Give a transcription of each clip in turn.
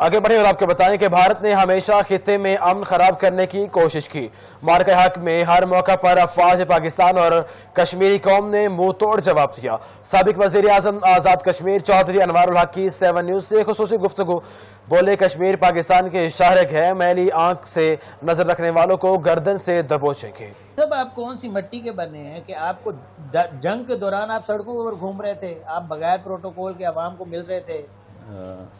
آگے بڑھیں اور آپ کو بتائیں کہ بھارت نے ہمیشہ خطے میں امن خراب کرنے کی کوشش کی۔ معرکہ حق میں ہر موقع پر افواج پاکستان اور کشمیری قوم نے منہ توڑ جواب دیا۔ سابق وزیر اعظم آزاد کشمیر چودھری انوار الحق کی 7 نیوز سے خصوصی گفتگو، بولے کشمیر پاکستان کے شاہرگ ہے، میلی آنکھ سے نظر رکھنے والوں کو گردن سے دبوچیں گے۔ جب آپ کون سی مٹی کے بنے ہیں کہ آپ کو جنگ کے دوران آپ سڑکوں پر گھوم رہے تھے، آپ بغیر پروٹوکول کے عوام کو مل رہے تھے؟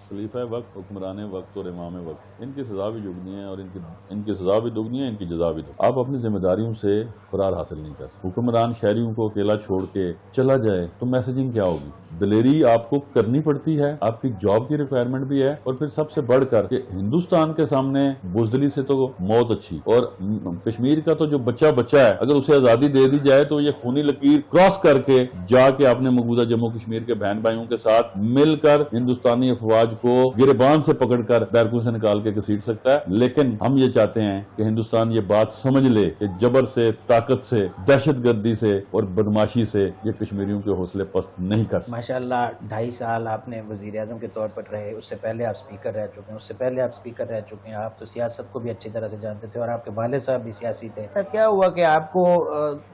خلیفہ وقت، حکمران وقت اور امام وقت، ان کی سزا بھی دگنی ہے اور ان کی سزا بھی دگنی ہے، ان کی جزا بھی دگنی ہے۔ آپ اپنی ذمہ داریوں سے فرار حاصل نہیں کر سکتے۔ حکمران شہریوں کو اکیلا چھوڑ کے چلا جائے تو میسیجنگ کیا ہوگی؟ دلیری آپ کو کرنی پڑتی ہے، آپ کی جاب کی ریکوائرمنٹ بھی ہے، اور پھر سب سے بڑھ کر کہ ہندوستان کے سامنے بزدلی سے تو موت اچھی، اور کشمیر کا تو جو بچہ ہے اگر اسے آزادی دے دی جائے تو یہ خونی لکیر کراس کر کے جا کے اپنے مقبوضہ جموں کشمیر کے بہن بھائیوں کے ساتھ مل کر ہندوستانی افواج کو گریبان سے پکڑ کر بیرکوں سے نکال کے گھسیٹ سکتا ہے۔ لیکن ہم یہ چاہتے ہیں کہ ہندوستان یہ بات سمجھ لے کہ جبر سے، طاقت سے، دہشت گردی سے اور بدماشی سے یہ کشمیریوں کے حوصلے پست نہیں کر سکتے۔ ماشاءاللہ 2.5 سال آپ نے وزیر اعظم کے طور پر رہے، اس سے پہلے آپ اسپیکر رہ چکے ہیں، اس سے پہلے آپ اسپیکر رہ چکے ہیں، آپ تو سیاست کو بھی اچھی طرح سے جانتے تھے اور آپ کے والد صاحب بھی سیاسی تھے۔ کیا ہوا کہ آپ کو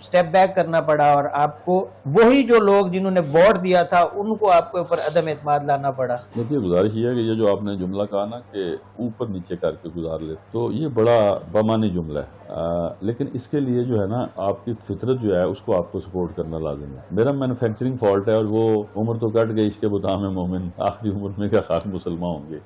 سٹیپ بیک کرنا پڑا اور آپ کو وہی جو لوگ جنہوں نے ووٹ دیا تھا ان کو آپ کے اوپر عدم اعتماد لانا پڑا؟ دیکھیے گزارش یہ ہے کہ یہ جو آپ نے جملہ کہا نا کہ اوپر نیچے کر کے گزار لیتے، تو یہ بڑا بامانی جملہ ہے، لیکن اس کے لیے جو ہے نا آپ کی فطرت جو ہے اس کو آپ کو سپورٹ کرنا لازم ہے۔ میرا مینوفیکچرنگ فالٹ ہے، اور وہ عمر تو کٹ گئی، عشق بتا میں مومن آخری عمر میں کیا خاک مسلمان ہوں گے۔